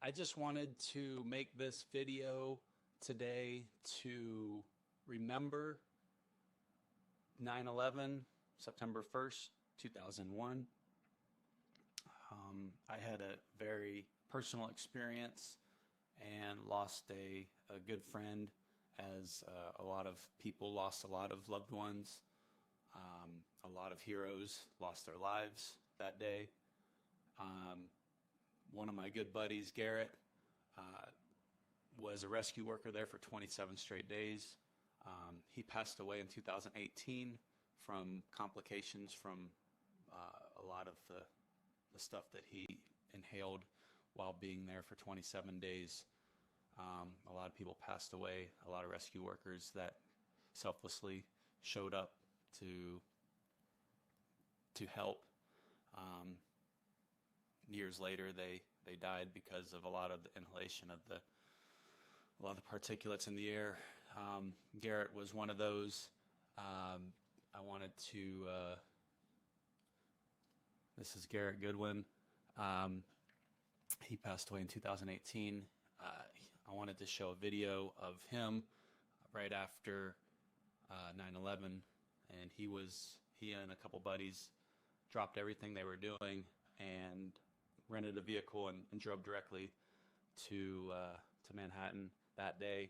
I just wanted to make this video today to remember 9/11, September 1st, 2001. I had a very personal experience and lost a good friend, as a lot of people lost a lot of loved ones. A lot of heroes lost their lives that day. One of my good buddies, Garrett, was a rescue worker there for 27 straight days. He passed away in 2018 from complications from a lot of the stuff that he inhaled while being there for 27 days. A lot of people passed away, a lot of rescue workers that selflessly showed up to help. Years later, they died because of a lot of the inhalation of a lot of the particulates in the air. Garrett was one of those. I wanted to. This is Garrett Goodwin. He passed away in 2018. I wanted to show a video of him right after 9/11, and he and a couple buddies dropped everything they were doing and rented a vehicle and drove directly to Manhattan that day.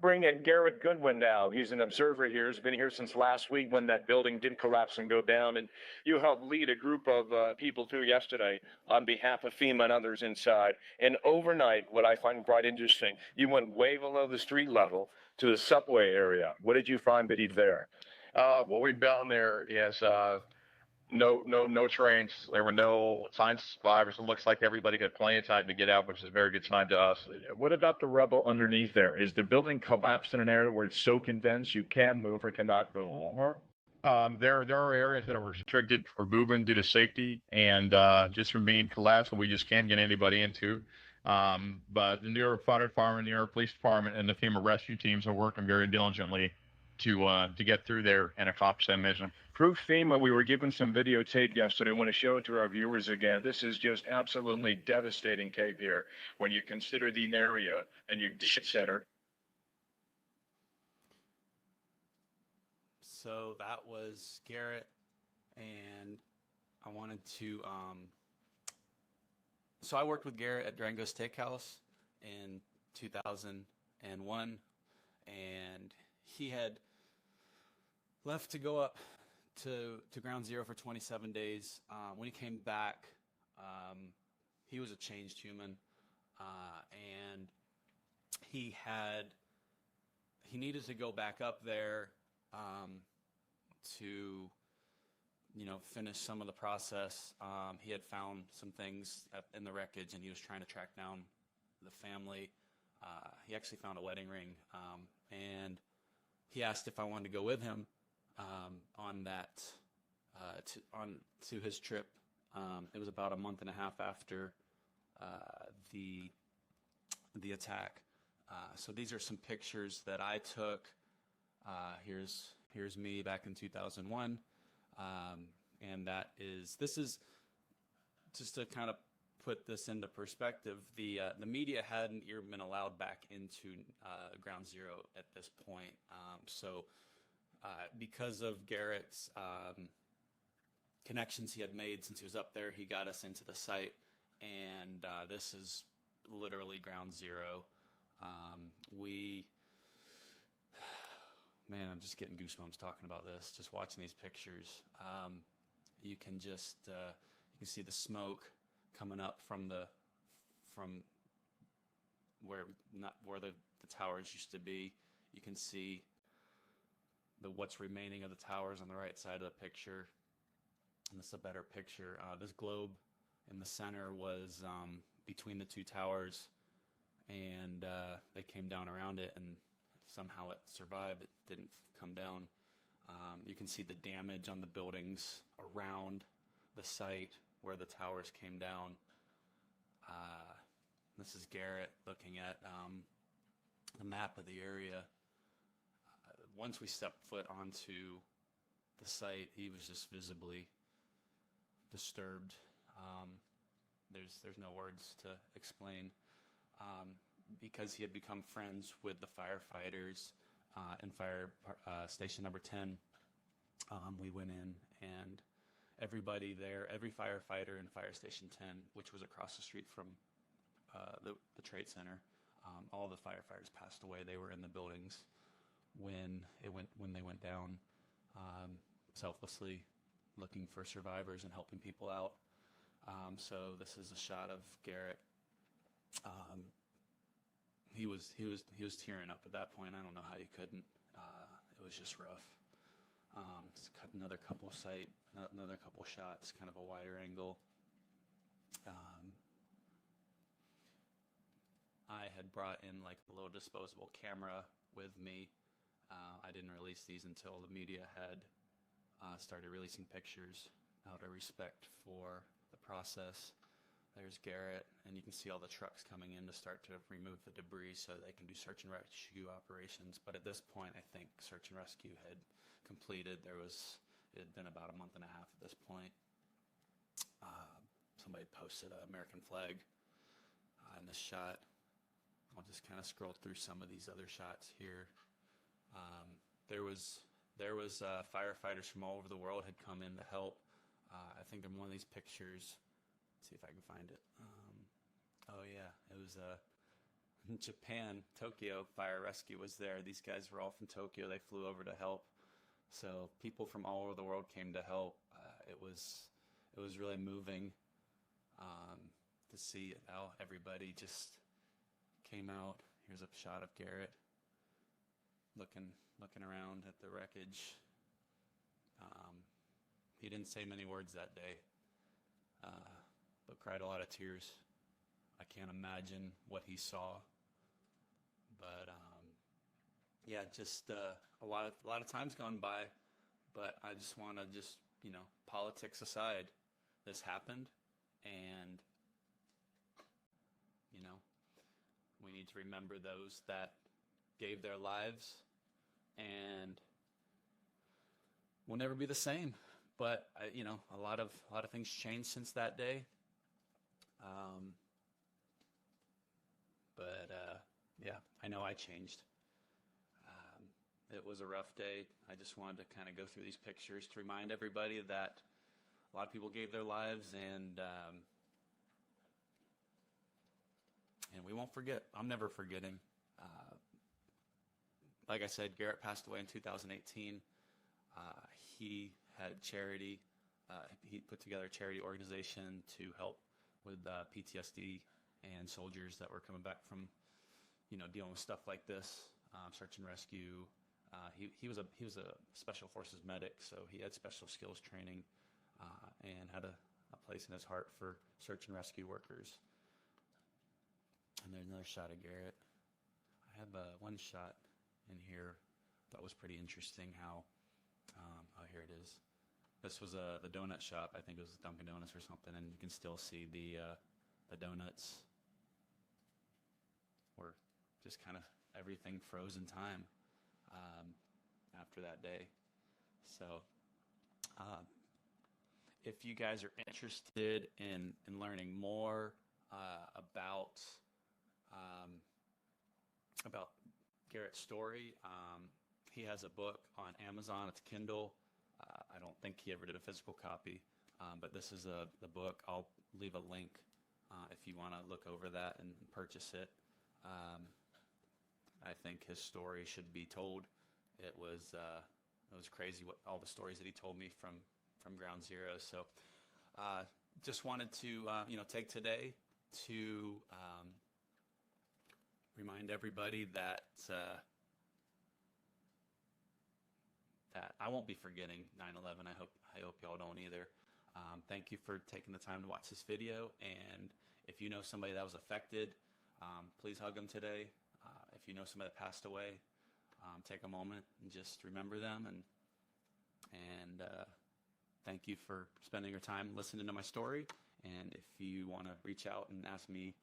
Bring in Garrett Goodwin now. He's an observer here. He's been here since last week when that building did collapse and go down. And you helped lead a group of people through yesterday on behalf of FEMA and others inside. And overnight, what I find quite interesting, you went way below the street level to the subway area. What did you find beneath there? What we found there is no trains. There were no signs of survivors. It looks like everybody had plenty of time to get out, which is a very good sign to us. What about the rubble underneath there? Is the building collapsed in an area where it's so condensed you can't move or cannot go longer? There are areas that are restricted for movement due to safety and just from being collapsed, we just can't get anybody into. But the New York Fire Department, the New York Police Department, and the FEMA rescue teams are working very diligently to get through there and accomplish that mission. Through FEMA, we were given some videotape yesterday. I want to show it to our viewers again. This is just absolutely devastating tape here when you consider the area and you center. So that was Garrett, and I wanted to. So I worked with Garrett at Durango Steakhouse in 2001, and he had left to go up to ground zero for 27 days. When he came back, he was a changed human, and he needed to go back up there to finish some of the process. He had found some things in the wreckage, and he was trying to track down the family. He actually found a wedding ring, and he asked if I wanted to go with him on that to his trip. It was about a month and a half after the attack. So these are some pictures that I took. Here's me back in 2001, and this is just to kind of put this into perspective. The media hadn't even been allowed back into ground zero at this point. So because of Garrett's connections he had made since he was up there, he got us into the site, and this is literally ground zero. Man, I'm just getting goosebumps talking about this, just watching these pictures. You can see the smoke coming up from where the towers used to be. You can see what's remaining of the towers on the right side of the picture, and this is a better picture. This globe in the center was between the two towers, and they came down around it, and somehow it survived. It didn't come down. You can see the damage on the buildings around the site where the towers came down. This is Garrett looking at the map of the area. Once we stepped foot onto the site, he was just visibly disturbed. there's no words to explain. Because he had become friends with the firefighters in fire station number 10, we went in, and everybody there, every firefighter in fire station 10, which was across the street from the trade center, all the firefighters passed away. They were in the buildings when they went down, selflessly looking for survivors and helping people out. So this is a shot of Garrett. He was tearing up at that point. I don't know how you couldn't. It was just rough. Just cut another couple shots, kind of a wider angle. I had brought in like a little disposable camera with me. I didn't release these until the media had started releasing pictures out of respect for the process. There's Garrett, and you can see all the trucks coming in to start to remove the debris so they can do search and rescue operations. But at this point, I think search and rescue had completed. It had been about a month and a half at this point. Somebody posted an American flag in this shot. I'll just kind of scroll through some of these other shots here. There was firefighters from all over the world had come in to help. I think in one of these pictures, let's see if I can find it. Oh yeah, it was Japan, Tokyo Fire Rescue was there. These guys were all from Tokyo. They flew over to help. So people from all over the world came to help. It was really moving to see how everybody just came out. Here's a shot of Garrett looking around at the wreckage. He didn't say many words that day, but cried a lot of tears. I can't imagine what he saw, but yeah, just a lot of time's gone by. But I just want to politics aside, this happened, and we need to remember those that gave their lives, and we'll never be the same. But a lot of things changed since that day. Yeah, I know I changed. It was a rough day. I just wanted to kind of go through these pictures to remind everybody that a lot of people gave their lives, and we won't forget. I'm never forgetting. Like I said, Garrett passed away in 2018. He had charity. He put together a charity organization to help with PTSD and soldiers that were coming back from, dealing with stuff like this, search and rescue. He was a special forces medic, so he had special skills training, and had a place in his heart for search and rescue workers. And there's another shot of Garrett. I have one shot in here that was pretty interesting. How here it is. This was the donut shop. I think it was Dunkin' Donuts or something, and you can still see the donuts. Were just kind of everything froze in time after that day. So if you guys are interested in learning more about Garrett's story, he has a book on Amazon. It's Kindle. I don't think he ever did a physical copy, but this is the book. I'll leave a link if you want to look over that and purchase it. I think his story should be told. It was crazy what all the stories that he told me from Ground Zero. So just wanted to take today to remind everybody that that I won't be forgetting 9/11. I hope y'all don't either. Thank you for taking the time to watch this video, and if you know somebody that was affected, please hug them today. If you know somebody that passed away, take a moment and just remember them, and thank you for spending your time listening to my story. And if you want to reach out and ask me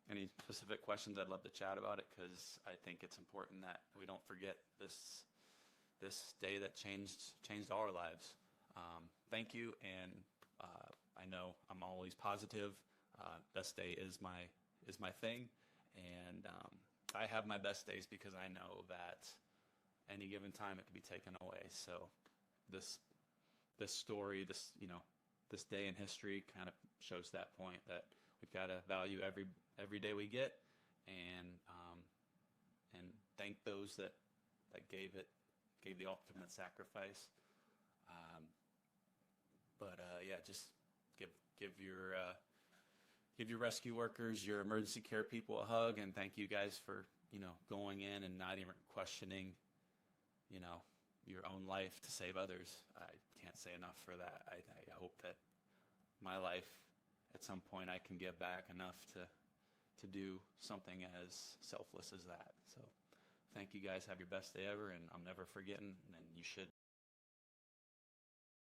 any specific questions, I'd love to chat about it, because I think it's important that we don't forget this day that changed all our lives. Thank you, and I know I'm always positive. Best day is my thing, and I have my best days because I know that any given time it can be taken away. So this story, this day in history kind of shows that point, that we've got to value every day we get, and thank those that gave the ultimate sacrifice. Yeah, just give your rescue workers, your emergency care people a hug, and thank you guys for going in and not even questioning your own life to save others. I can't say enough for that. I hope that my life at some point I can give back enough to do something as selfless as that. So thank you guys. Have your best day ever, and I'm never forgetting, and you should.